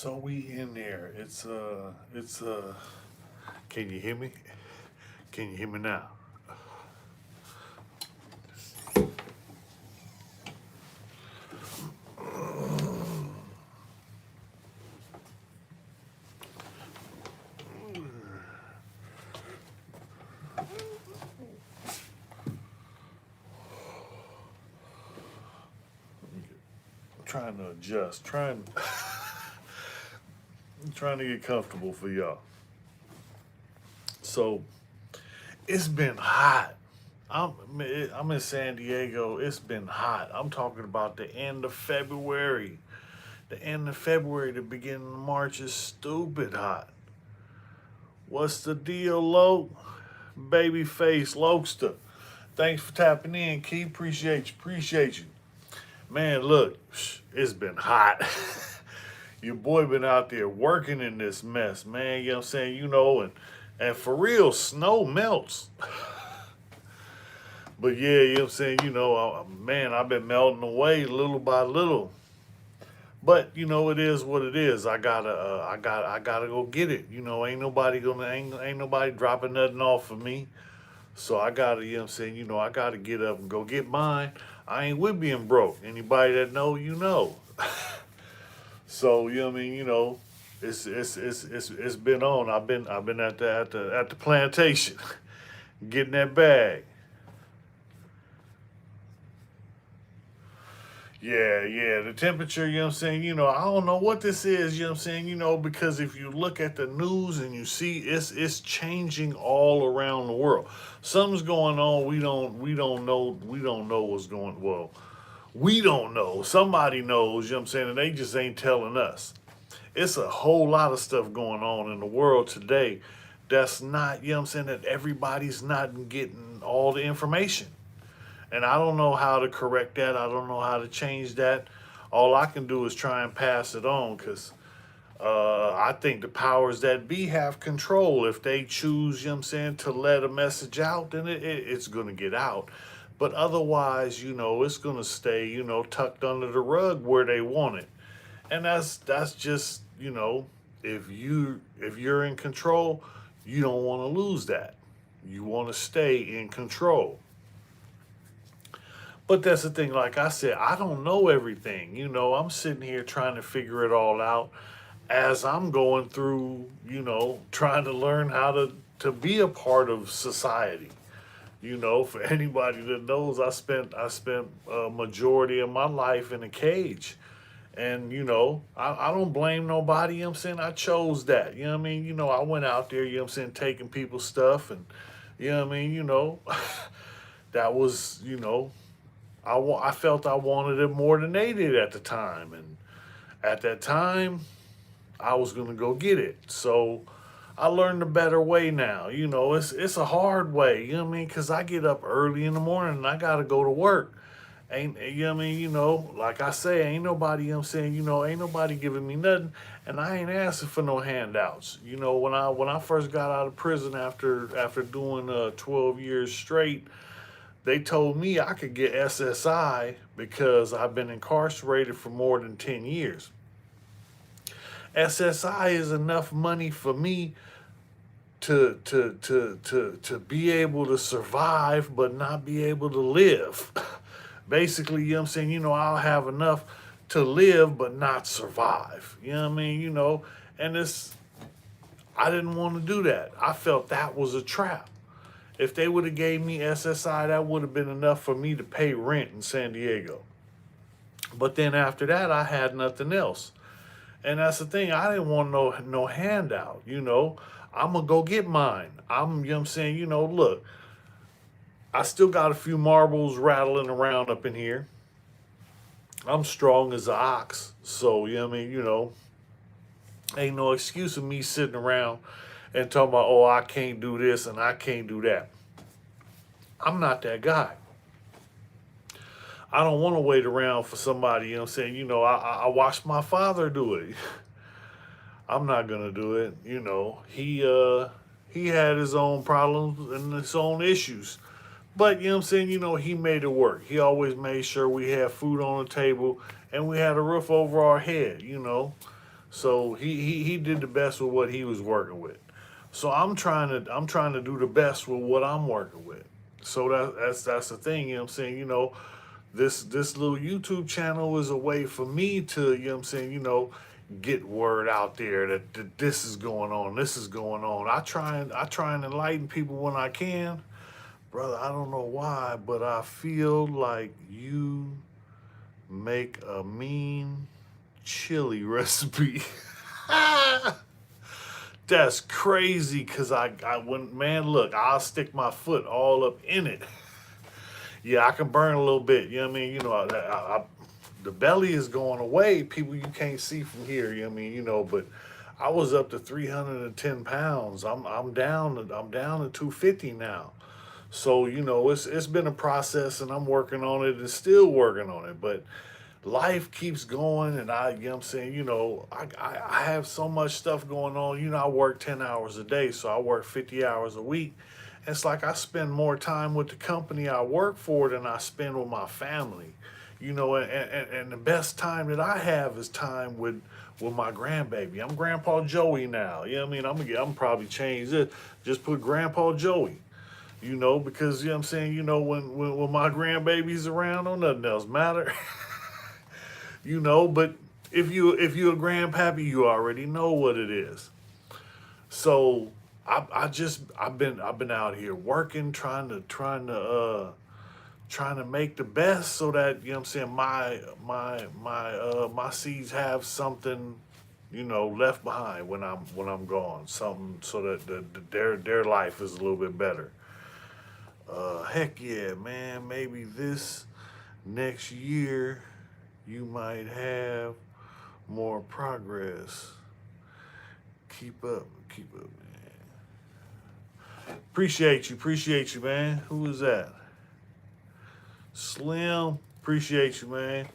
So we in there. Can you hear me? Can you hear me now? Trying to adjust, trying to get comfortable for y'all. So it's been hot. I'm in San Diego. It's been hot. I'm talking about the end of February. The end of February, the beginning of March is stupid hot. What's the deal, Lo? Babyface Lokester. Thanks for tapping in, Key. Appreciate you. Man, look, it's been hot. Your boy been out there working in this mess, man. You know what I'm saying? And for real, snow melts. But yeah, you know what I'm saying? Man, I've been melting away little by little. But it is what it is. I gotta go get it. Ain't nobody dropping nothing off for me. So I gotta, you know what I'm saying? I gotta get up and go get mine. I ain't with being broke. Anybody that know, you know. So you know what I mean. It's been on. I've been at the plantation, getting that bag. Yeah. The temperature, you know what I'm saying? I don't know what this is, you know what I'm saying? Because if you look at the news and you see it's changing all around the world. Something's going on. We don't know what's going well. We don't know. Somebody knows, you know what I'm saying, and they just ain't telling us. It's a whole lot of stuff going on in the world today that's not, you know what I'm saying, that everybody's not getting all the information. And I don't know how to correct that. I don't know how to change that. All I can do is try and pass it on because I think the powers that be have control. If they choose, you know what I'm saying, to let a message out, then it's going to get out. But otherwise, it's going to stay, tucked under the rug where they want it. And that's just, if you're in control, you don't want to lose that. You want to stay in control. But that's the thing, like I said, I don't know everything. I'm sitting here trying to figure it all out as I'm going through, trying to learn how to be a part of society. For anybody that knows, I spent a majority of my life in a cage. And, I don't blame nobody, you know what I'm saying? I chose that. You know what I mean? I went out there, you know what I'm saying, taking people's stuff and you know what I mean, that was, I felt I wanted it more than they did at the time. And at that time, I was gonna go get it. So I learned a better way now. It's a hard way. You know what I mean? Cause I get up early in the morning and I gotta go to work. Ain't you know what I mean? Like I say, ain't nobody. You know what I'm saying? Ain't nobody giving me nothing, and I ain't asking for no handouts. When I first got out of prison after doing 12 years straight, they told me I could get SSI because I've been incarcerated for more than 10 years. SSI is enough money for me to be able to survive but not be able to live. Basically, you know what I'm saying, I'll have enough to live but not survive. You know what I mean? And I didn't want to do that. I felt that was a trap. If they would have gave me SSI, that would have been enough for me to pay rent in San Diego. But then after that, I had nothing else. And that's the thing. I didn't want no handout. I'm gonna go get mine. You know what I'm saying. Look, I still got a few marbles rattling around up in here. I'm strong as an ox, so you know what I mean. Ain't no excuse of me sitting around and talking about, oh, I can't do this and I can't do that. I'm not that guy. I don't want to wait around for somebody, you know what I'm saying? I watched my father do it. I'm not gonna do it. He had his own problems and his own issues. But you know what I'm saying, he made it work. He always made sure we had food on the table and we had a roof over our head. So he did the best with what he was working with. So I'm trying to do the best with what I'm working with. So that's the thing, you know what I'm saying? You know, this little YouTube channel is a way for me to, you know what I'm saying, you know, get word out there that this is going on, this is going on. I try and enlighten people when I can. Brother, I don't know why, but I feel like you make a mean chili recipe. That's crazy, cause I when man, look, I'll stick my foot all up in it. Yeah, I can burn a little bit. You know what I mean? You know, the belly is going away. People you can't see from here. You know what I mean? You know, but I was up to 310 pounds. I'm down to 250 now. So you know, it's been a process, and I'm working on it and still working on it. But life keeps going, and you know what I'm saying, you know, I have so much stuff going on. You know, I work 10 hours a day, so I work 50 hours a week. It's like I spend more time with the company I work for than I spend with my family. You know, and the best time that I have is time with my grandbaby. I'm Grandpa Joey now. You know what I mean? I'm probably change it. Just put Grandpa Joey. You know, because you know what I'm saying, you know, when my grandbaby's around, don't nothing else matter. You know, but if you're a grandpappy, you already know what it is. So I've been out here working, trying to make the best so that, you know what I'm saying, my seeds have something, you know, left behind when I'm gone. Something so that their life is a little bit better. Heck yeah, man. Maybe this next year you might have more progress. Keep up, man. Appreciate you, man. Who is that? Slim, appreciate you, man.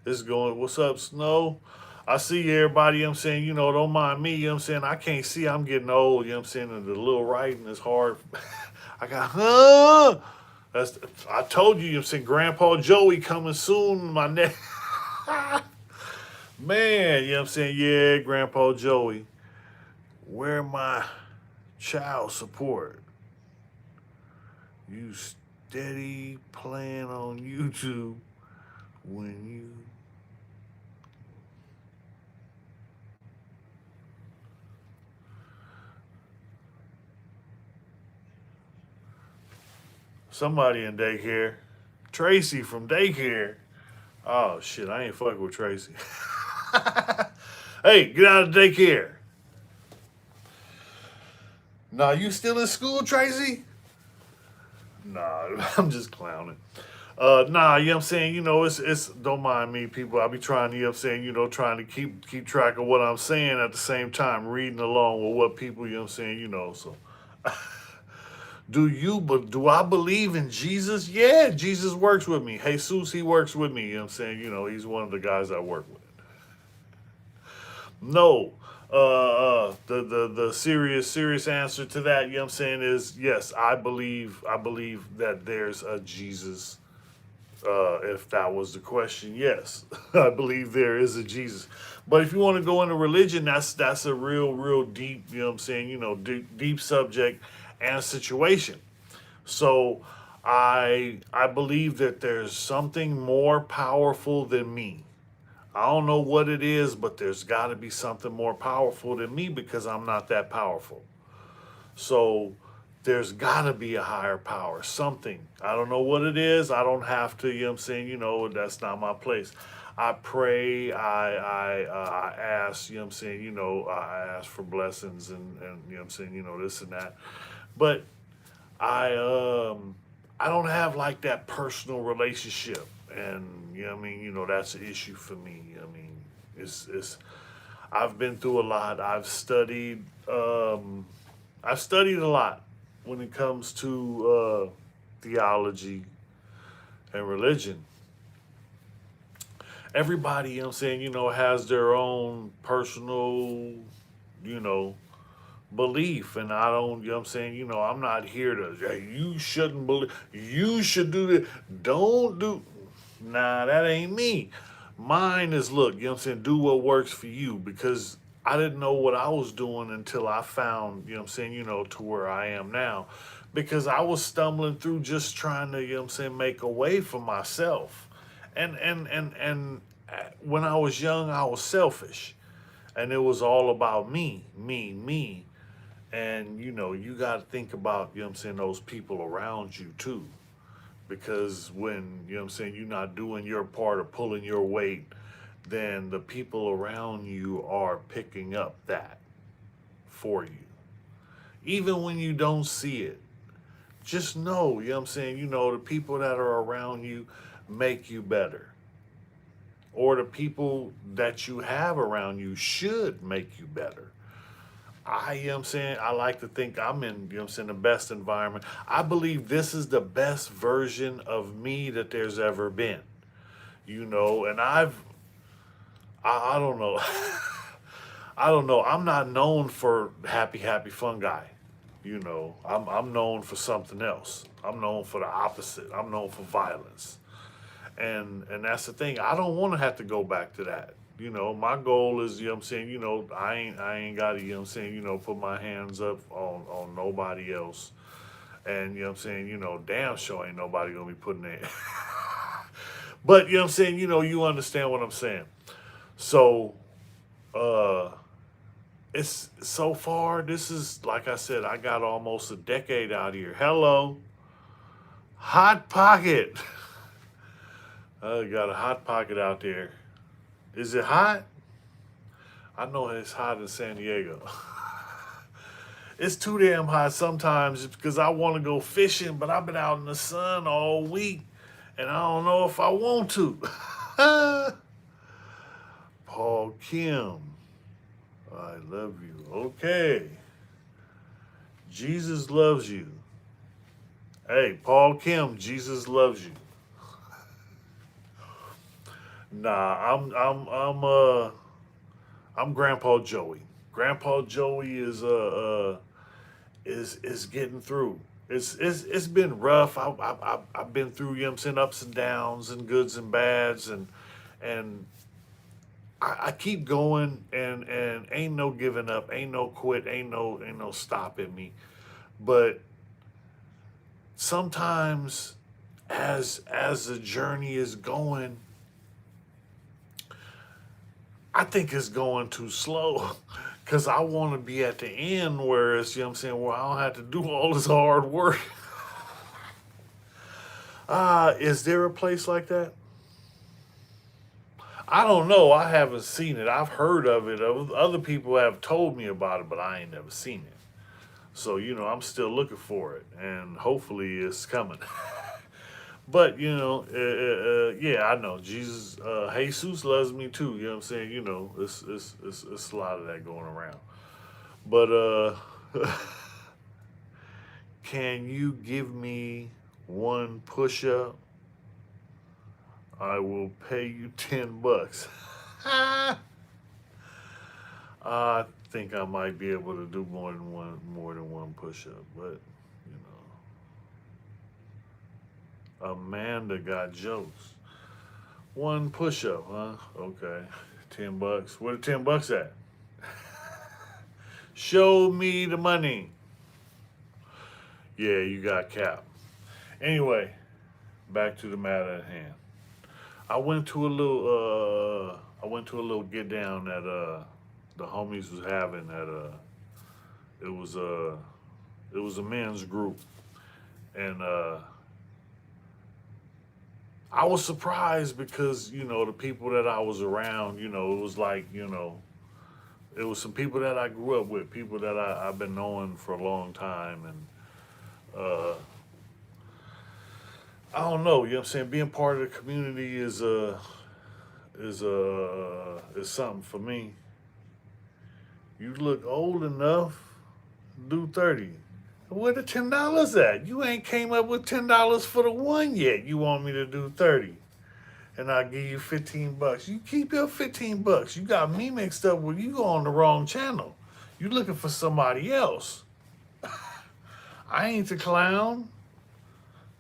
This is going, what's up, Snow? I see everybody, you know what I'm saying, you know, don't mind me, you know what I'm saying? I can't see, I'm getting old, you know what I'm saying? And the little writing is hard. I got, that's, I told you, you know what I'm saying, Grandpa Joey coming soon, my neck. Man, you know what I'm saying? Yeah, Grandpa Joey. Where my child support? You steady playing on YouTube when you. Somebody in daycare. Tracy from daycare. Oh shit, I ain't fucking with Tracy. Hey, get out of daycare. Nah, you still in school, Tracy? Nah, I'm just clowning. Nah, you know what I'm saying? You know, it's don't mind me, people. I be trying, you know what I'm saying, you know, trying to keep track of what I'm saying at the same time, reading along with what people, you know what I'm saying, you know, so but do I believe in Jesus? Yeah, Jesus works with me. Jesus, he works with me, you know what I'm saying? You know, he's one of the guys I work with. No. The serious answer to that, you know what I'm saying, is yes, I believe that there's a Jesus. If that was the question, yes, I believe there is a Jesus. But if you want to go into religion, that's a real deep, you know what I'm saying, you know, deep subject and situation. So I believe that there's something more powerful than me. I don't know what it is, but there's got to be something more powerful than me because I'm not that powerful. So there's got to be a higher power, something. I don't know what it is. I don't have to, you know what I'm saying? You know, that's not my place. I pray, I ask, you know what I'm saying? You know, I ask for blessings and you know what I'm saying? You know, this and that. But I, um, I don't have like that personal relationship. And, you know what I mean? You know, that's an issue for me. I mean, it's, I've been through a lot. I've studied a lot when it comes to theology and religion. Everybody, you know what I'm saying, you know, has their own personal, you know, belief. And I don't, you know what I'm saying, you know, I'm not here to, hey, you shouldn't believe, you should do this. Don't do, nah, that ain't me. Mine is, look, you know what I'm saying, do what works for you, because I didn't know what I was doing until I found, you know what I'm saying, to where I am now. Because I was stumbling through just trying to, what I'm saying, make a way for myself. And when I was young, I was selfish. And it was all about me, me, me. And you got to think about, what I'm saying, those people around you too. Because when, what I'm saying, you're not doing your part of pulling your weight, then the people around you are picking up that for you. Even when you don't see it, just know, what I'm saying, the people that are around you make you better. Or the people that you have around you should make you better. You know what I'm saying, I like to think I'm in, what I'm saying, the best environment. I believe this is the best version of me that there's ever been. And I don't know. I don't know. I'm not known for happy, happy, fun guy. I'm known for something else. I'm known for the opposite. I'm known for violence. And that's the thing. I don't want to have to go back to that. My goal is, what I'm saying, I ain't gotta, what I'm saying, put my hands up on nobody else. And what I'm saying, damn sure ain't nobody gonna be putting that. But what I'm saying, you understand what I'm saying. So uh it's so far, this is, like I said, I got almost a decade out here. Hello, hot pocket. I got a hot pocket out there. Is it hot? I know it's hot in San Diego. It's too damn hot sometimes because I want to go fishing, but I've been out in the sun all week and I don't know if I want to. Paul Kim, I love you. Okay. Jesus loves you. Hey, Paul Kim, Jesus loves you. Nah, I'm Grandpa Joey. Grandpa Joey is getting through. It's been rough. I've been through, what I'm saying, ups and downs and goods and bads, and I keep going, and ain't no giving up, ain't no quit, ain't no stopping me. But sometimes, as the journey is going, I think it's going too slow. Cause I want to be at the end where it's, what I'm saying, where I don't have to do all this hard work. Is there a place like that? I don't know. I haven't seen it. I've heard of it. Other people have told me about it, but I ain't never seen it. So, I'm still looking for it, and hopefully it's coming. But, yeah, I know Jesus, Jesus loves me too. You know what I'm saying? It's a lot of that going around. But can you give me one push up? I will pay you $10. I think I might be able to do more than one push up, but you Amanda got jokes. One push up, huh? Okay. $10. Where the $10 at? Show me the money. Yeah, you got cap. Anyway, back to the matter at hand. I went to a little get down that the homies was having at it was a men's group, and I was surprised because the people that I was around, it was like, it was some people that I grew up with, people that I've been knowing for a long time, and I don't know, you know what I'm saying? Being part of the community is something for me. You look old enough, do 30. Where the $10 at? You ain't came up with $10 for the one yet. You want me to do 30. And I give you $15. You keep your $15. You got me mixed up with you on the wrong channel. You looking for somebody else. I ain't the clown,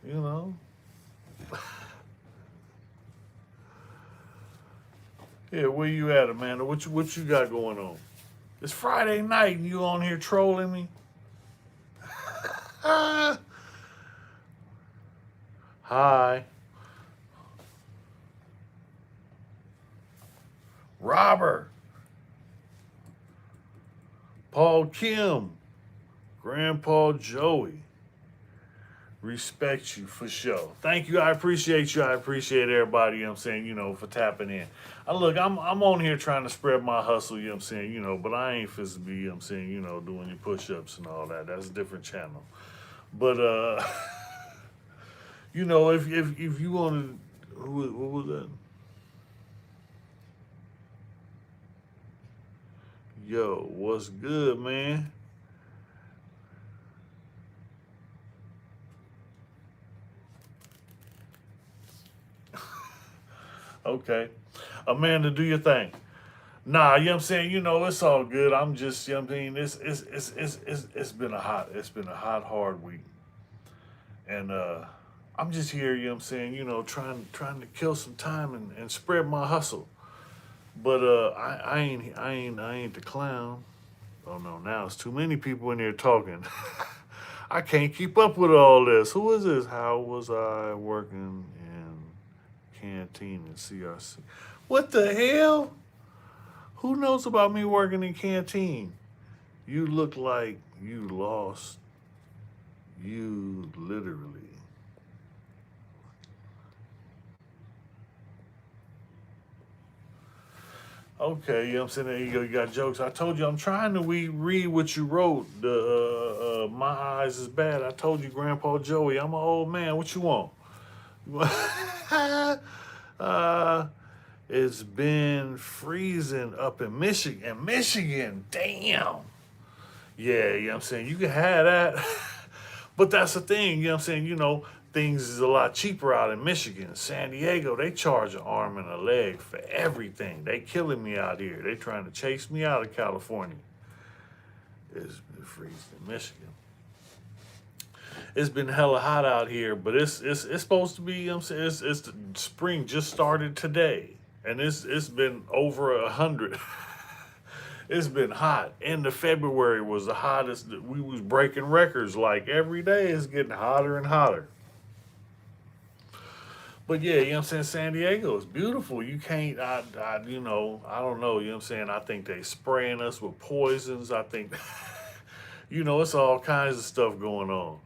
you know. Yeah, where you at, Amanda? What you got going on? It's Friday night and you on here trolling me? Ah, hi, Robert, Paul Kim, Grandpa Joey. Respect you for sure. Thank you. I appreciate you. I appreciate everybody, you know what I'm saying, for tapping in. Look, I'm on here trying to spread my hustle, you know what I'm saying, but I ain't supposed to be, you know what I'm saying, doing your push ups and all that. That's a different channel. But if you wanted, what was that? Yo, what's good, man? Okay. Amanda, do your thing. Nah, you know what I'm saying? It's all good. I'm just, you know what I mean? It's been a hot, hard week. And I'm just here, you know what I'm saying, trying to kill some time and spread my hustle. But I ain't the clown. Oh no, now it's too many people in here talking. I can't keep up with all this. Who is this? How was I working in canteen and CRC? What the hell? Who knows about me working in canteen? You look like you lost. You literally. Okay, you know what I'm saying? There you go. You got jokes. I told you I'm trying to read what you wrote. My eyes is bad. I told you, Grandpa Joey, I'm an old man. What you want? uh, it's been freezing up in Michigan. Michigan, damn. Yeah, you know what I'm saying? You can have that. But that's the thing, you know what I'm saying? Things is a lot cheaper out in Michigan. San Diego, they charge an arm and a leg for everything. They killing me out here. They trying to chase me out of California. It's been freezing in Michigan. It's been hella hot out here, but it's supposed to be, you know what I'm saying? It's the spring just started today. And it's been over 100. It's been hot. End of February was the hottest. We was breaking records like every day. It's getting hotter and hotter. But yeah, you know what I'm saying? San Diego is beautiful. You can't, I don't know, you know what I'm saying? I think they spraying us with poisons. I think, it's all kinds of stuff going on.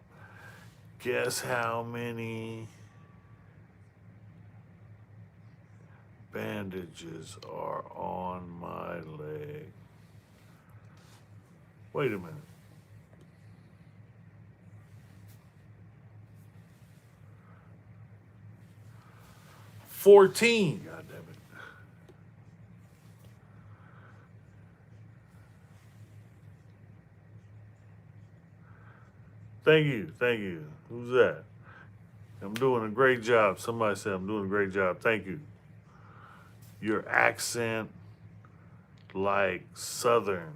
Guess how many bandages are on my leg? Wait a minute. 14. God damn it. Thank you. Thank you. Who's that? I'm doing a great job. Somebody said I'm doing a great job. Thank you. Your accent like Southern.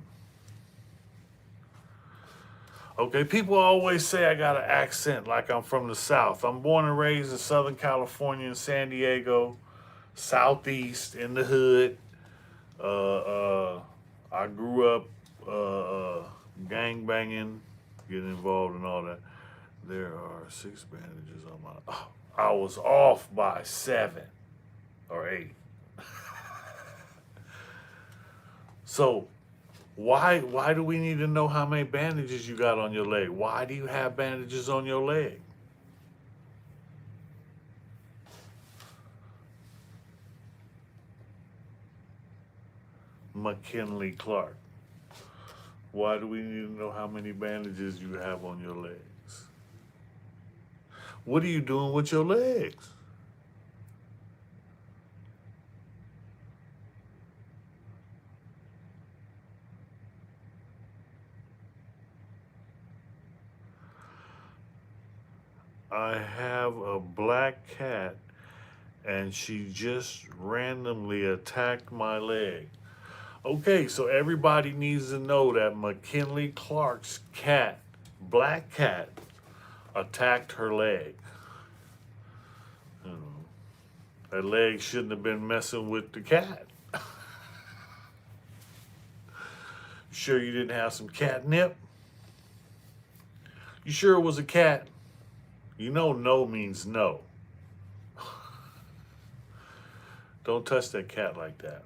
Okay, people always say I got an accent like I'm from the South. I'm born and raised in Southern California in San Diego, Southeast in the hood. I grew up gang banging, getting involved in all that. There are 6 bandages on my. Oh, I was off by 7 or 8. So why do we need to know how many bandages you got on your leg? Why do you have bandages on your leg? McKinley Clark. Why do we need to know how many bandages you have on your legs? What are you doing with your legs? I have a black cat and she just randomly attacked my leg. Okay, so everybody needs to know that McKinley Clark's cat, black cat, attacked her leg. You know, that leg shouldn't have been messing with the cat. You sure you didn't have some catnip? You sure it was a cat? You know no means no. Don't touch that cat like that.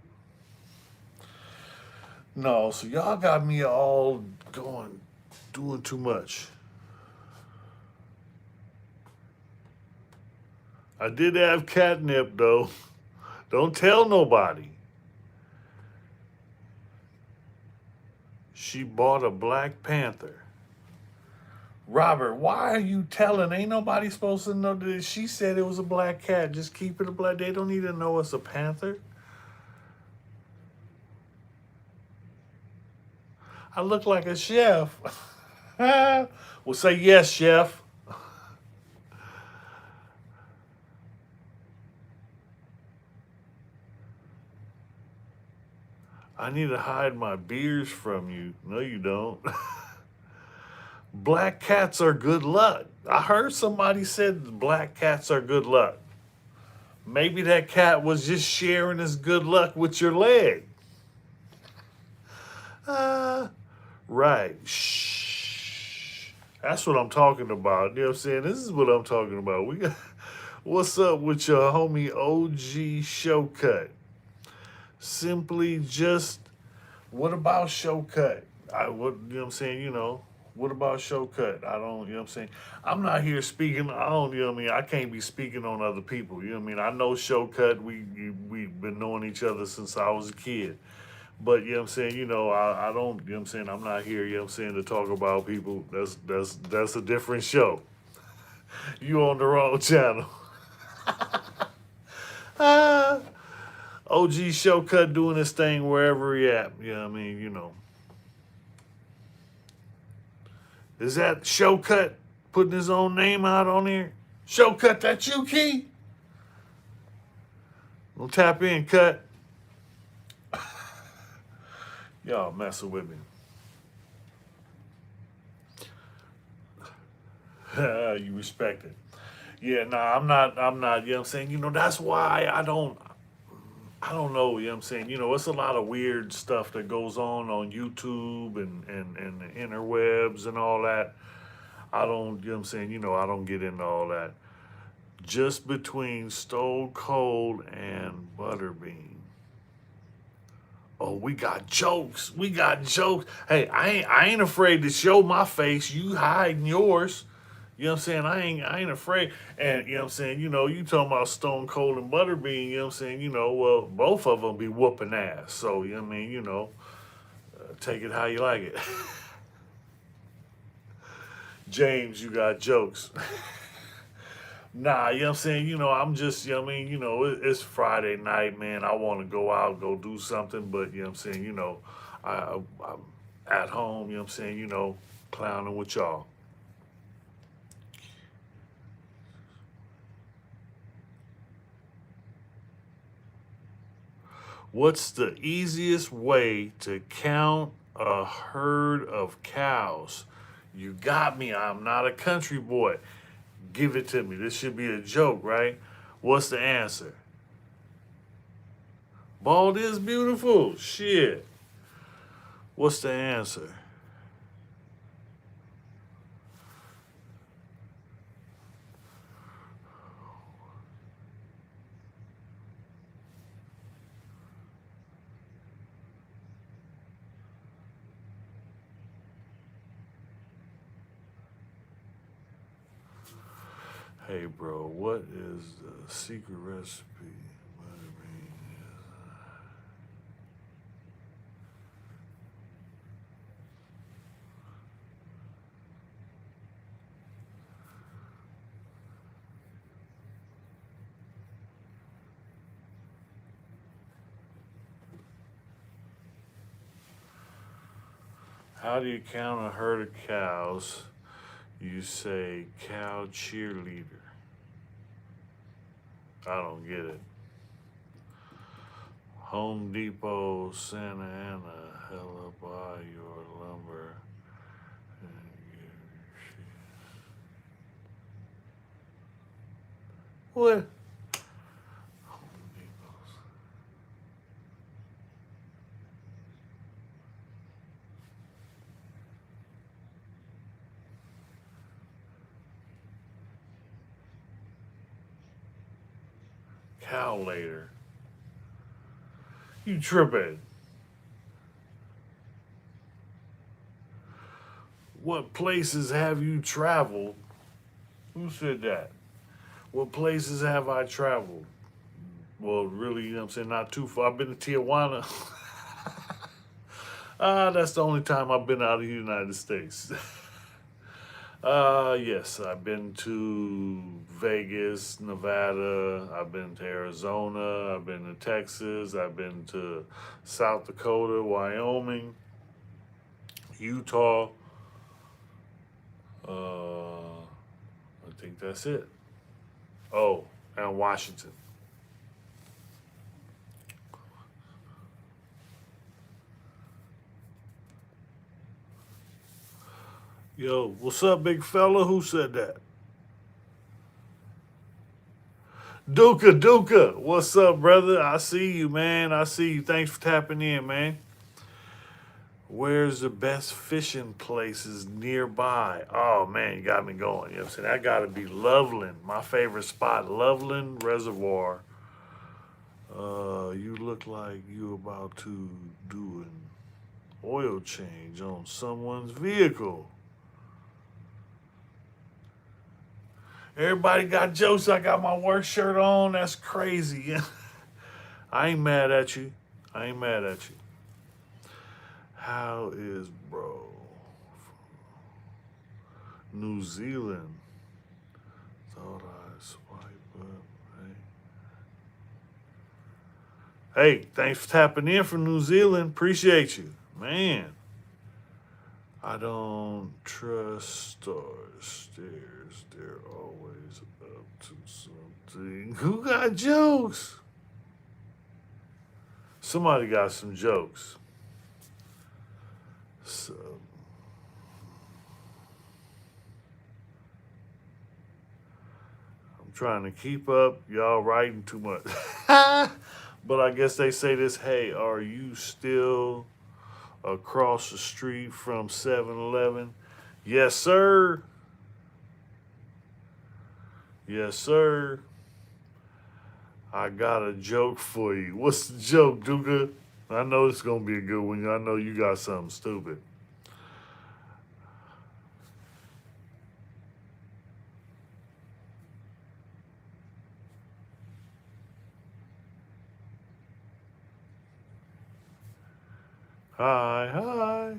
No, so y'all got me all going, doing too much. I did have catnip though. Don't tell nobody. She bought a Black Panther. Robert, why are you telling? Ain't nobody supposed to know that she said it was a black cat. Just keep it a black. They don't need to know it's a panther. I look like a chef. Well, say yes, chef. I need to hide my beers from you. No, you don't. Black cats are good luck. I heard somebody said black cats are good luck. Maybe that cat was just sharing his good luck with your leg. Uh, right. Shh. That's what I'm talking about. You know what I'm saying? This is what I'm talking about. We got what's up with your homie OG Showcut? Simply just what about Showcut? What you know what I'm saying, what about Showcut? I don't, you know what I'm saying? I'm not here speaking, I don't, you know what I mean? I can't be speaking on other people, you know what I mean? I know Showcut, we've been knowing each other since I was a kid. But you know what I'm saying, I don't, you know what I'm saying, I'm not here, you know what I'm saying, to talk about people. That's a different show. You on the wrong channel. Ah, OG Showcut doing his thing wherever he at. You know what I mean, Is that Showcut putting his own name out on here? Showcut, that you, Key? Don't tap in, cut. Y'all messing with me. You respect it. Yeah, nah, I'm not, you know what I'm saying? That's why I don't know, you know what I'm saying? It's a lot of weird stuff that goes on YouTube and the interwebs and all that. I don't, you know what I'm saying? I don't get into all that. Just between Stone Cold and Butterbean. Oh, we got jokes. We got jokes. Hey, I ain't afraid to show my face. You hiding yours. You know what I'm saying? I ain't afraid. And you know what I'm saying, you talking about Stone Cold and Butterbean, you know what I'm saying, well, both of them be whooping ass. So, you know what I mean, take it how you like it. James, you got jokes. Nah, you know what I'm saying? I'm just, you know what I mean? It's Friday night, man. I want to go out, go do something, but, you know what I'm saying? I'm at home, you know what I'm saying? Clowning with y'all. What's the easiest way to count a herd of cows? You got me. I'm not a country boy. Give it to me. This should be a joke, right? What's the answer? Bald is beautiful. Shit. What's the answer? Hey, bro, what is the secret recipe? How do you count a herd of cows? You say cow cheerleader. I don't get it. Home Depot, Santa Ana, hella buy your lumber. What? Home Depot. Cow later. You tripping. What places have you traveled? Who said that? What places have I traveled? Well, really, you know what I'm saying? Not too far. I've been to Tijuana. That's the only time I've been out of the United States. Yes, I've been to Vegas, Nevada. I've been to Arizona. I've been to Texas. I've been to South Dakota, Wyoming, Utah. I think that's it. Oh, and Washington. Yo, what's up, big fella? Who said that? Duka Duka, what's up, brother? I see you, man. I see you. Thanks for tapping in, man. Where's the best fishing places nearby? Oh man, you got me going. You know what I'm saying? That gotta be Loveland. My favorite spot, Loveland Reservoir. You look like you about to do an oil change on someone's vehicle. Everybody got jokes. I got my work shirt on. That's crazy. I ain't mad at you. I ain't mad at you. How is bro? New Zealand. Thought I swipe up. Hey, thanks for tapping in from New Zealand. Appreciate you. Man, I don't trust stars, stairs. They're always up to something. Who got jokes? Somebody got some jokes. So, I'm trying to keep up. Y'all writing too much. But I guess they say this, hey, are you still across the street from 7-Eleven? Yes, sir. Yes, sir. I got a joke for you. What's the joke, Duka? I know it's going to be a good one. I know you got something stupid. Hi, hi.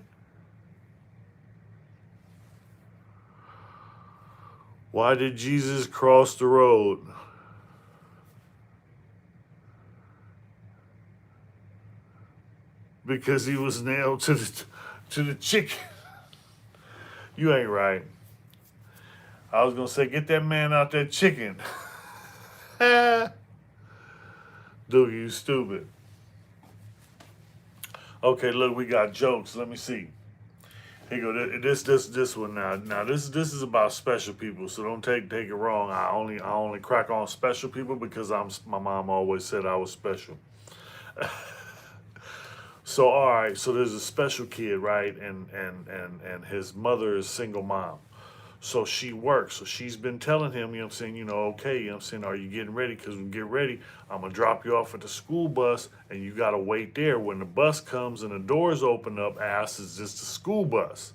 Why did Jesus cross the road? Because he was nailed to the chicken. You ain't right. I was gonna say, get that man out that chicken. Dude, you stupid. Okay, look, we got jokes. Let me see. Here you go. This one now. Now this is about special people. So don't take it wrong. I only crack on special people because my mom always said I was special. So all right. So there's a special kid, right? And his mother is single mom. So she works. So she's been telling him, you know what I'm saying, okay, you know what I'm saying, are you getting ready? Because when you get ready, I'm going to drop you off at the school bus and you got to wait there. When the bus comes and the doors open up, ass is just the school bus.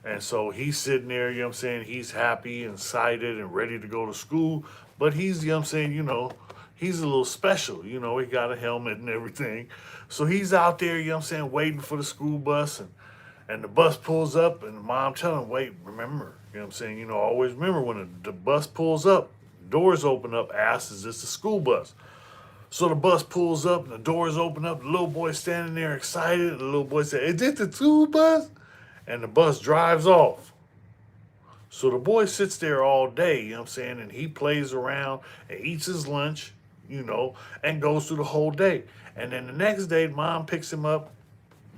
And so he's sitting there, you know what I'm saying, he's happy, excited, and ready to go to school. But he's, you know what I'm saying, he's a little special. He got a helmet and everything. So he's out there, you know what I'm saying, waiting for the school bus. And the bus pulls up, and the mom telling him, wait, remember, you know what I'm saying? Always remember when the bus pulls up, doors open up, ass is just a school bus. So the bus pulls up, and the doors open up, the little boy's standing there excited, and the little boy said, is this the school bus? And the bus drives off. So the boy sits there all day, you know what I'm saying, and he plays around and eats his lunch, and goes through the whole day. And then the next day, mom picks him up,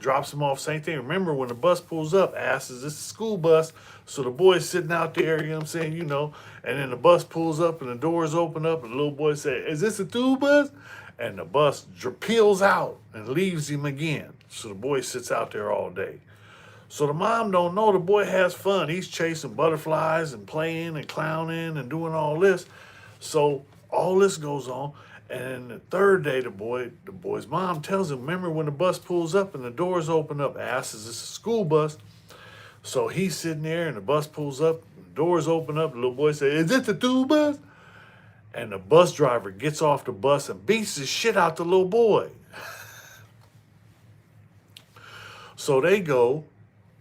drops him off, same thing. Remember, when the bus pulls up, asks, is this a school bus? So the boy's sitting out there, you know what I'm saying, and then the bus pulls up and the doors open up and the little boy said, is this a school bus? And the bus peels out and leaves him again. So the boy sits out there all day. So the mom don't know the boy has fun. He's chasing butterflies and playing and clowning and doing all this. So all this goes on. And then the third day, the boy's mom tells him, remember when the bus pulls up and the doors open up, asks, is this a school bus? So he's sitting there and the bus pulls up, and the doors open up, the little boy says, is it the school bus? And the bus driver gets off the bus and beats the shit out the little boy. So they go,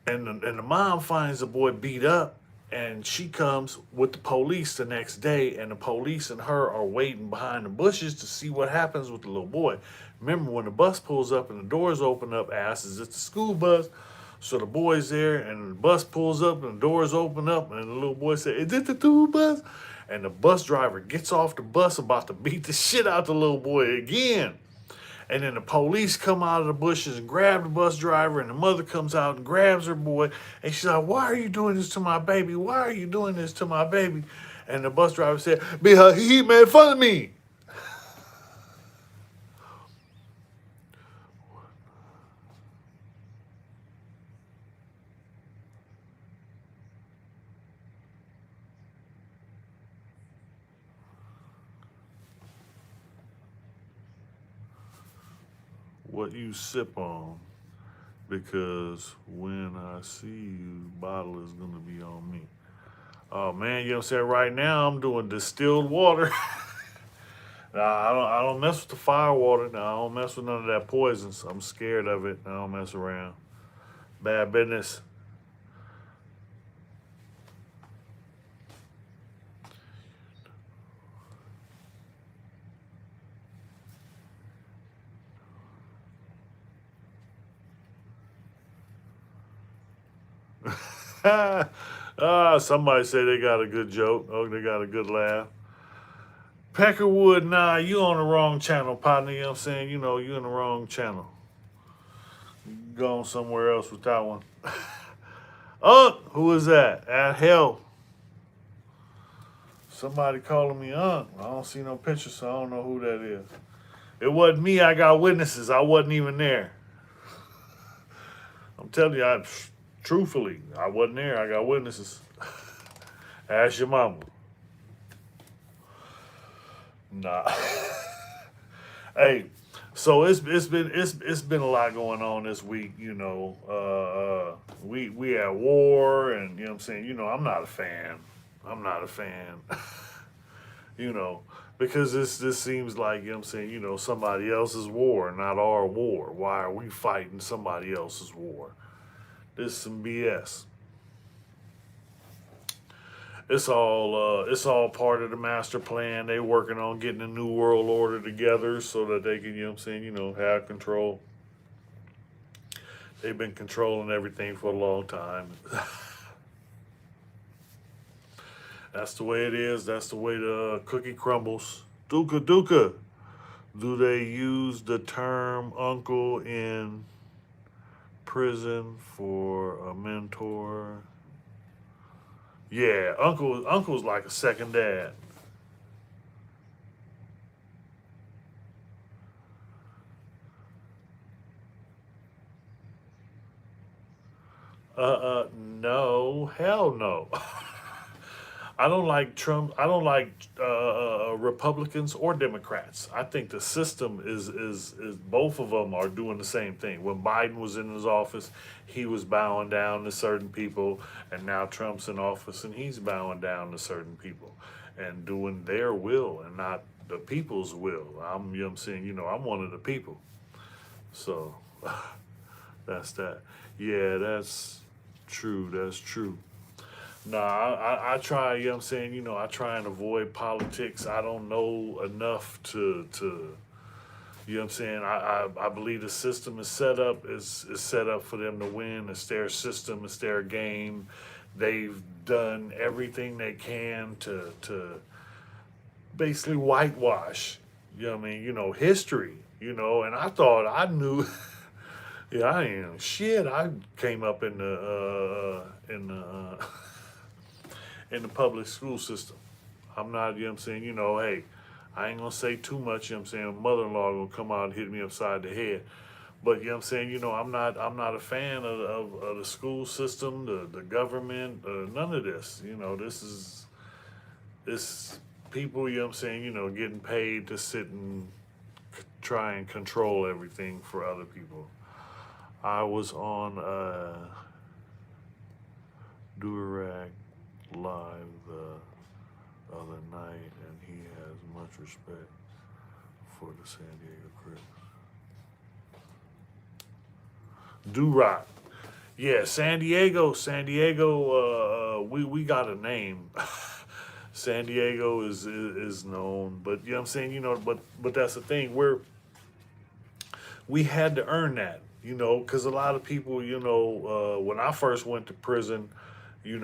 and the mom finds the boy beat up, and she comes with the police the next day, and the police and her are waiting behind the bushes to see what happens with the little boy. Remember when the bus pulls up and the doors open up, asks, is it the school bus? So the boy's there, and the bus pulls up and the doors open up, and the little boy says, is it the school bus? And the bus driver gets off the bus about to beat the shit out the little boy again. And then the police come out of the bushes and grab the bus driver, and the mother comes out and grabs her boy. And she's like, why are you doing this to my baby? Why are you doing this to my baby? And the bus driver said, because he made fun of me. What you sip on, because when I see you, bottle is gonna be on me. Oh man, you know what I'm saying? Right now I'm doing distilled water. Nah, I don't mess with the fire water. Nah, I don't mess with none of that poisons. I'm scared of it. I don't mess around. Bad business. Somebody say they got a good joke. Oh, they got a good laugh. Peckerwood, nah, you on the wrong channel, partner. You know what I'm saying? You know, you in the wrong channel. You go on somewhere else with that one. Who is that? At hell. Somebody calling me Unc. I don't see no picture, so I don't know who that is. It wasn't me. I got witnesses. I wasn't even there. I'm telling you, truthfully, I wasn't there. I got witnesses. Ask your mama. Nah. Hey, so it's been a lot going on this week. You know, we at war, and you know what I'm saying. You know, I'm not a fan. I'm not a fan. You know, because this seems like, you know what I'm saying. You know, somebody else's war, not our war. Why are we fighting somebody else's war? This is some BS. It's all part of the master plan. They working on getting a new world order together so that they can, you know what I'm saying, you know, have control. They've been controlling everything for a long time. That's the way it is. That's the way the cookie crumbles. Duka Duka. Do they use the term uncle in prison for a mentor? Yeah, uncle's like a second dad. No, hell no. I don't like Trump. I don't like Republicans or Democrats. I think the system is both of them are doing the same thing. When Biden was in his office, he was bowing down to certain people, and now Trump's in office and he's bowing down to certain people and doing their will and not the people's will. You know what I'm saying, you know, I'm one of the people. So that's that. Yeah, that's true. That's true. Nah, I try, you know what I'm saying, you know, I try and avoid politics. I don't know enough to you know what I'm saying? I believe the system is set up for them to win. It's their system, it's their game. They've done everything they can to basically whitewash, you know what I mean, you know, history, you know, and I thought I knew. Yeah, I ain't know shit. I came up in the public school system. I'm not, you know what I'm saying, you know, hey, I ain't gonna say too much, you know what I'm saying, mother-in-law gonna come out and hit me upside the head. But you know what I'm saying, you know, I'm not a fan of the school system, the government, none of this. You know, this people, you know what I'm saying, getting paid to sit and try and control everything for other people. I was on Durag live the other night, and he has much respect for the San Diego Crips. Durock. Yeah, San Diego. We got a name. San Diego is known, but you know what I'm saying. But that's the thing. We had to earn that. Because a lot of people, when I first went to prison, there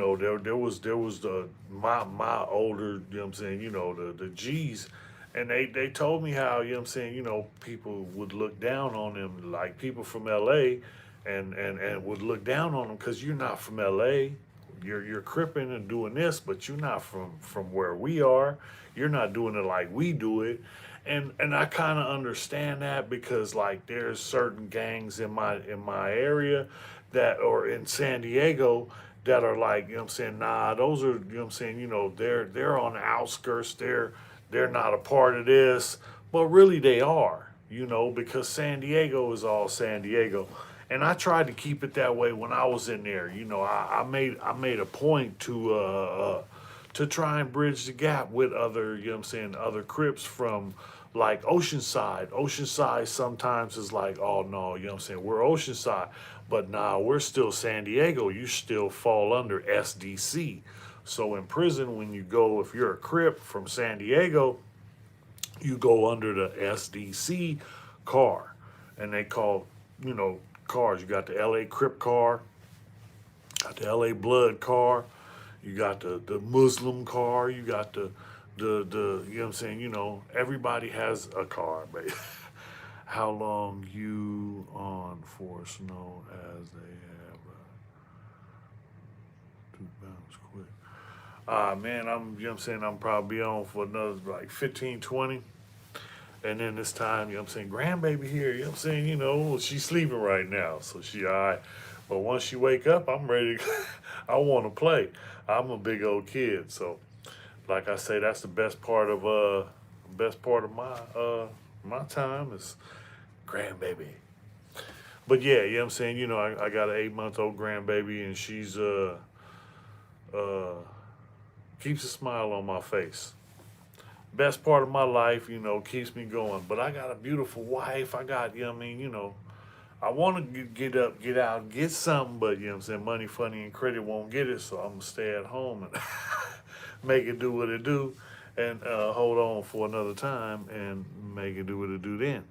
was the my older, you know what I'm saying, the G's, and they told me how, you know what I'm saying, people would look down on them, like people from LA, and would look down on them because you're not from LA. You're cripping and doing this, but you're not from where we are. You're not doing it like we do it. And I kind of understand that because like there's certain gangs in my area that, or in San Diego, that are like, you know what I'm saying, nah, those are, you know what I'm saying, they're on the outskirts, they're not a part of this, but really they are, because San Diego is all San Diego. And I tried to keep it that way when I was in there. I made a point to try and bridge the gap with other, you know what I'm saying, other Crips from like Oceanside. Oceanside sometimes is like, oh no, you know what I'm saying, we're Oceanside. But nah, we're still San Diego. You still fall under SDC. So in prison, when you go, if you're a Crip from San Diego, you go under the SDC car. And they call, cars. You got the LA Crip car, got the LA Blood car, you got the Muslim car, you got the you know what I'm saying, everybody has a car, but how long you on for snow as they have 2 pounds quick. Man, you know what I'm saying, I'm probably on for another like 15, 20. And then this time, you know what I'm saying, grandbaby here, you know what I'm saying, she's sleeping right now, so she all right. But once she wake up, I'm ready to, I want to play. I'm a big old kid, so like I say, that's the best part of my time is grandbaby. But yeah, you know what I'm saying, I got an 8-month-old grandbaby, and she's uh keeps a smile on my face. Best part of my life, keeps me going. But I got a beautiful wife. I got, you know what I mean, I want to get up, get out, get something, but, you know what I'm saying, money, funny, and credit won't get it, so I'm going to stay at home and make it do what it do, and hold on for another time and make it do what it do then.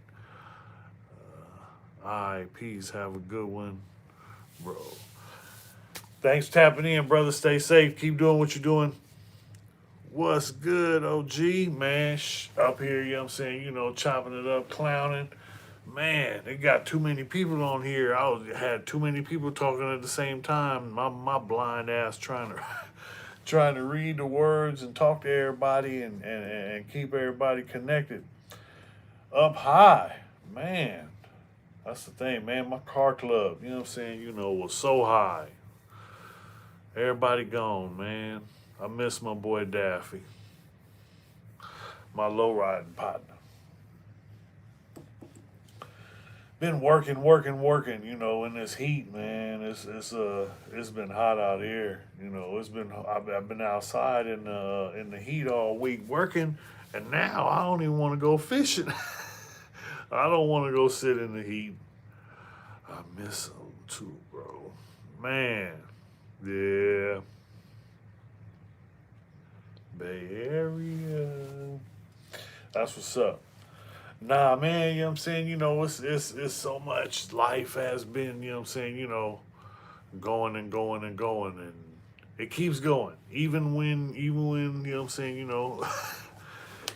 All right, peace. Have a good one, bro. Thanks for tapping in, brother. Stay safe. Keep doing what you're doing. What's good, OG, man? Up here, you know what I'm saying, chopping it up, clowning. Man, they got too many people on here. Had too many people talking at the same time. My blind ass trying to trying to read the words and talk to everybody and keep everybody connected. Up high, man. That's the thing, man. My car club, you know what I'm saying, was so high. Everybody gone, man. I miss my boy Daffy, my low riding partner. Been working, in this heat, man. It's been hot out here. I've been outside in the heat all week working, and now I don't even want to go fishing. I don't want to go sit in the heat. I miss them too, bro. Man, yeah. Bay Area. That's what's up. Nah, man, you know what I'm saying? It's so much life has been, you know what I'm saying, going and going and going, and it keeps going. Even when, you know what I'm saying,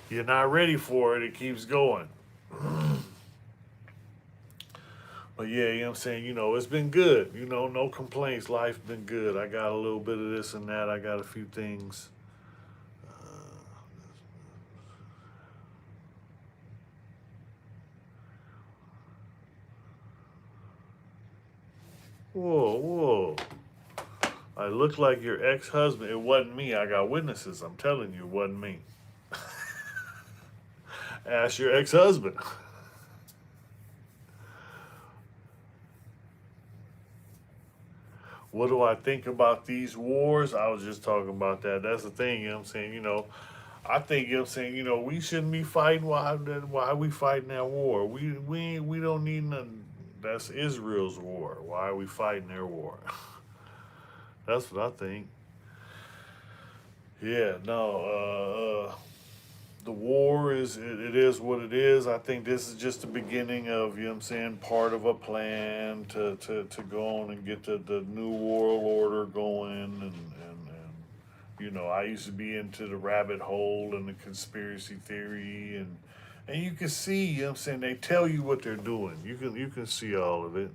you're not ready for it, it keeps going. But yeah, you know what I'm saying, it's been good. No complaints. Life's been good. I got a little bit of this and that. I got a few things. Whoa, whoa. I look like your ex-husband. It wasn't me. I got witnesses. I'm telling you, it wasn't me. Ask your ex-husband. What do I think about these wars? I was just talking about that. That's the thing, you know what I'm saying? I think, you know what I'm saying, we shouldn't be fighting. Why are we fighting that war? We don't need none. That's Israel's war. Why are we fighting their war? That's what I think. Yeah, no, the war it is what it is. I think this is just the beginning of, you know what I'm saying, part of a plan to go on and get the new world order going and I used to be into the rabbit hole and the conspiracy theory and you can see, you know what I'm saying, they tell you what they're doing. You can see all of it.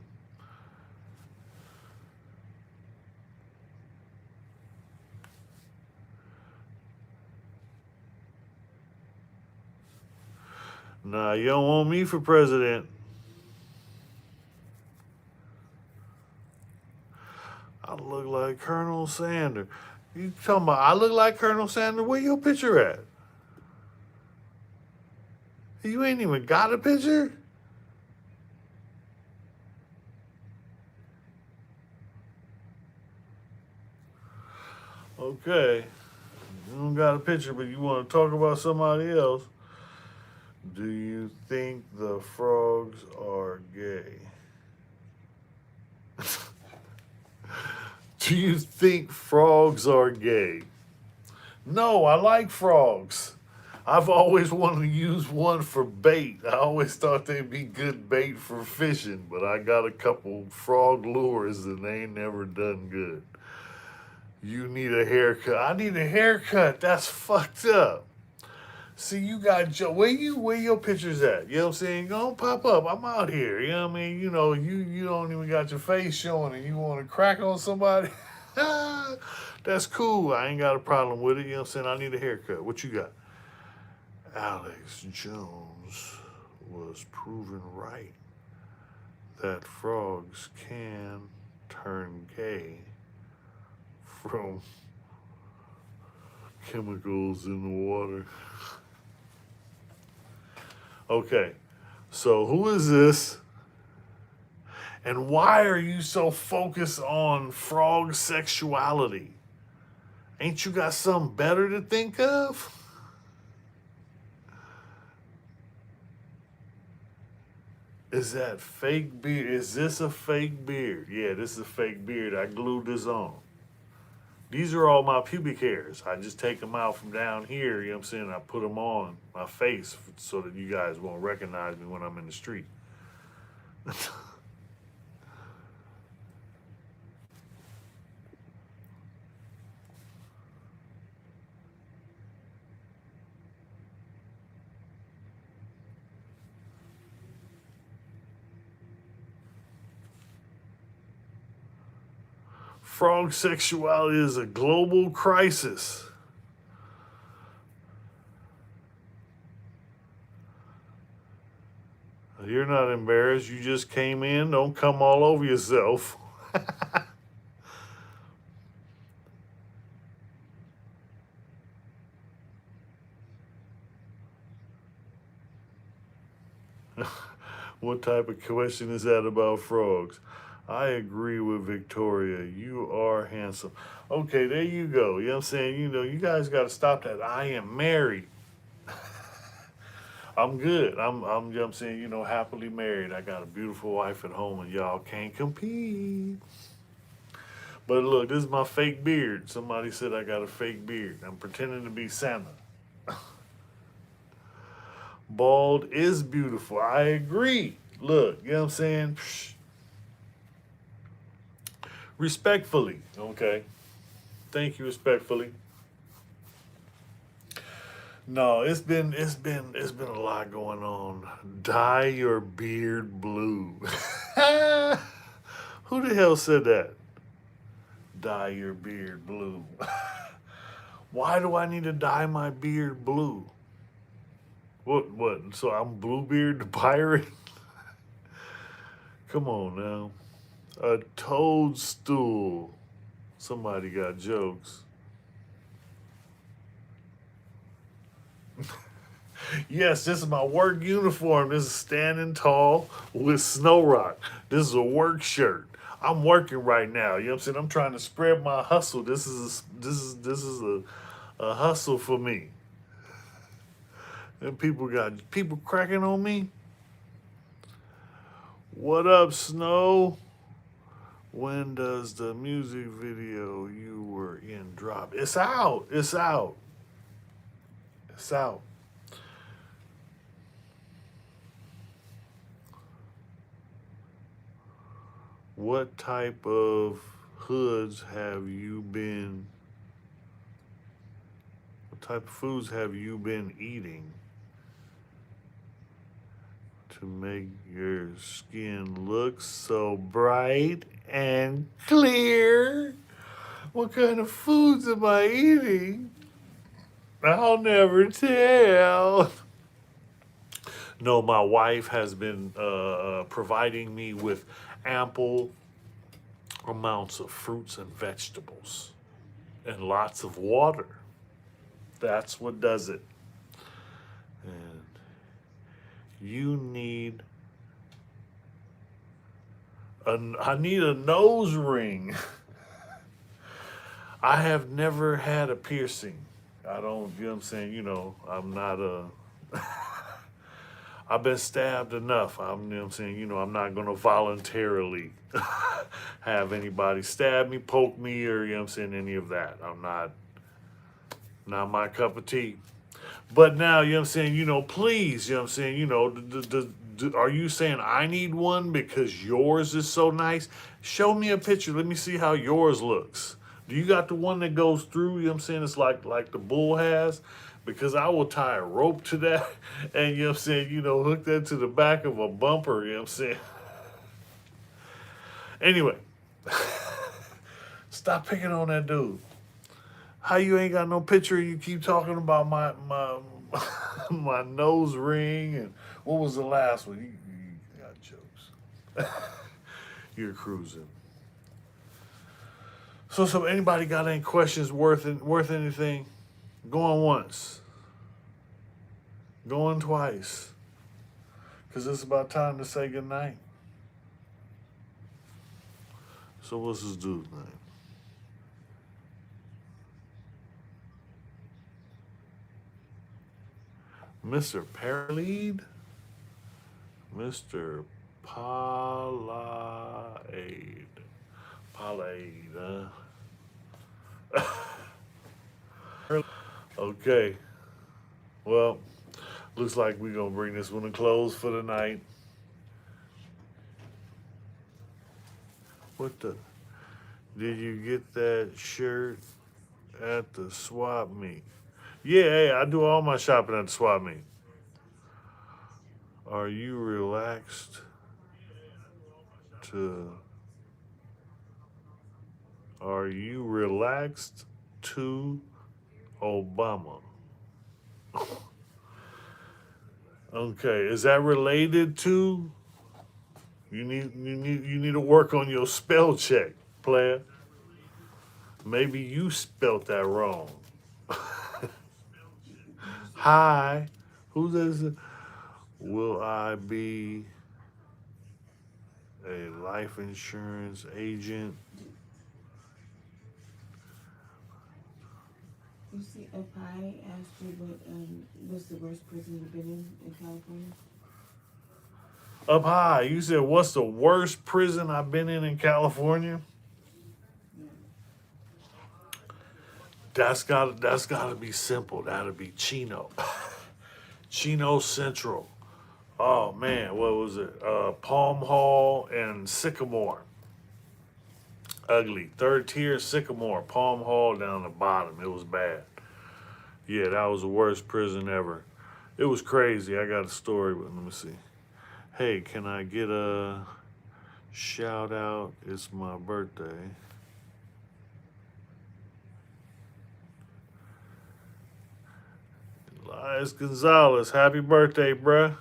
Nah, you don't want me for president. I look like Colonel Sanders. You talking about I look like Colonel Sanders? Where your picture at? You ain't even got a picture? Okay. You don't got a picture, but you want to talk about somebody else. Do you think the frogs are gay? Do you think frogs are gay? No, I like frogs. I've always wanted to use one for bait. I always thought they'd be good bait for fishing, but I got a couple frog lures and they ain't never done good. You need a haircut. I need a haircut. That's fucked up. See, you got where your pictures at? You know what I'm saying? Don't pop up. I'm out here. You know what I mean? You don't even got your face showing and you want to crack on somebody. That's cool. I ain't got a problem with it. You know what I'm saying? I need a haircut. What you got? Alex Jones was proven right that frogs can turn gay from chemicals in the water. Okay, so who is this? And why are you so focused on frog sexuality? Ain't you got something better to think of? Is that fake beard? Is this a fake beard? Yeah, this is a fake beard. I glued this on. These are all my pubic hairs. I just take them out from down here, you know what I'm saying? I put them on my face so that you guys won't recognize me when I'm in the street. Frog sexuality is a global crisis. You're not embarrassed. You just came in. Don't come all over yourself. What type of question is that about frogs? I agree with Victoria. You are handsome. Okay, there you go. You know what I'm saying? You guys got to stop that. I am married. I'm good. You know what I'm saying, happily married. I got a beautiful wife at home and y'all can't compete. But look, this is my fake beard. Somebody said I got a fake beard. I'm pretending to be Santa. Bald is beautiful. I agree. Look, you know what I'm saying? Psh, respectfully, okay? Thank you respectfully. No, it's been a lot going on. Dye your beard blue. Who the hell said that? Dye your beard blue. Why do I need to dye my beard blue? What? So I'm Bluebeard the pirate? Come on now. A toadstool. Somebody got jokes. Yes, this is my work uniform. This is standing tall with Snow Rock. This is a work shirt. I'm working right now. You know what I'm saying? I'm trying to spread my hustle. This is a hustle for me. And people got people cracking on me. What up, Snow? When does the music video you were in drop? It's out. It's out. It's out. What type of hoods have you been? What type of foods have you been eating to make your skin look so bright and clear? What kind of foods am I eating? I'll never tell. No, my wife has been providing me with ample amounts of fruits and vegetables and lots of water. That's what does it. And you need I need a nose ring. I have never had a piercing. I don't, you know what I'm saying? You know, I'm not a I've been stabbed enough. You know what I'm saying? You know, I'm not going to voluntarily have anybody stab me, poke me, or, you know what I'm saying, any of that. I'm not my cup of tea. But now, you know what I'm saying, you know, please, you know what I'm saying, you know, are you saying I need one because yours is so nice? Show me a picture. Let me see how yours looks. Do you got the one that goes through? You know what I'm saying? It's like the bull has. Because I will tie a rope to that and, you know what I'm saying, you know, hook that to the back of a bumper, you know what I'm saying? Anyway, stop picking on that dude. How you ain't got no picture and you keep talking about my my nose ring and what was the last one? You got jokes. You're cruising. So anybody got any questions worth anything? Going once, going twice, because it's about time to say goodnight. So what's this dude's name? Mr. Paralead? Mr. Palaid. Palaid, Okay. Well, looks like we're going to bring this one to close for the night. What the? Did you get that shirt at the swap meet? Yeah, hey, I do all my shopping at the swap meet. Are you relaxed to Are you relaxed to Obama? Okay, is that related to you need to work on your spell check, player. Maybe you spelt that wrong. Hi, who this? Will I be a life insurance agent? You see, up high asked you what's the worst prison you've been in California? Up high, you said what's the worst prison I've been in California? Yeah. That's gotta be simple. That'll be Chino. Chino Central. Oh man, what was it? Palm Hall and Sycamore. Ugly. Third tier Sycamore. Palm Hall down the bottom. It was bad. Yeah, that was the worst prison ever. It was crazy. I got a story, but let me see. Hey, can I get a shout out? It's my birthday. Elias Gonzalez, happy birthday, bruh.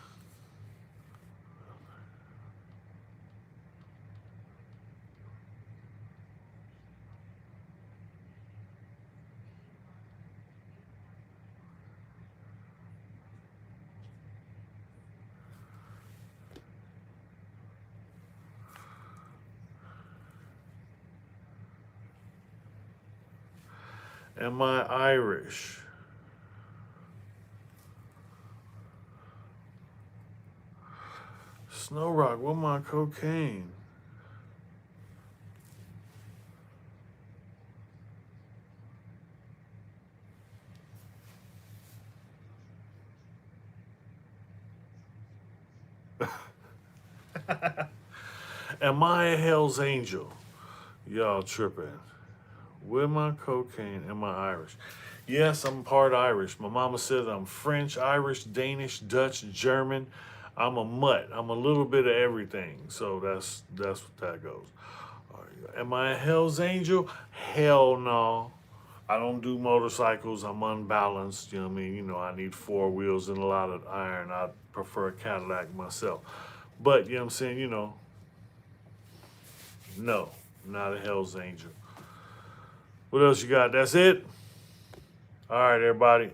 Am I Irish? Snow Rock, what my cocaine? Am I a Hell's Angel? Y'all tripping. Where my cocaine? Am I Irish? Yes, I'm part Irish. My mama says I'm French, Irish, Danish, Dutch, German. I'm a mutt. I'm a little bit of everything. So that's what that goes. All right. Am I a Hell's Angel? Hell no. I don't do motorcycles. I'm unbalanced. You know what I mean? You know, I need four wheels and a lot of iron. I prefer a Cadillac myself. But, you know what I'm saying? You know, no, not a Hell's Angel. What else you got? That's it? All right, everybody.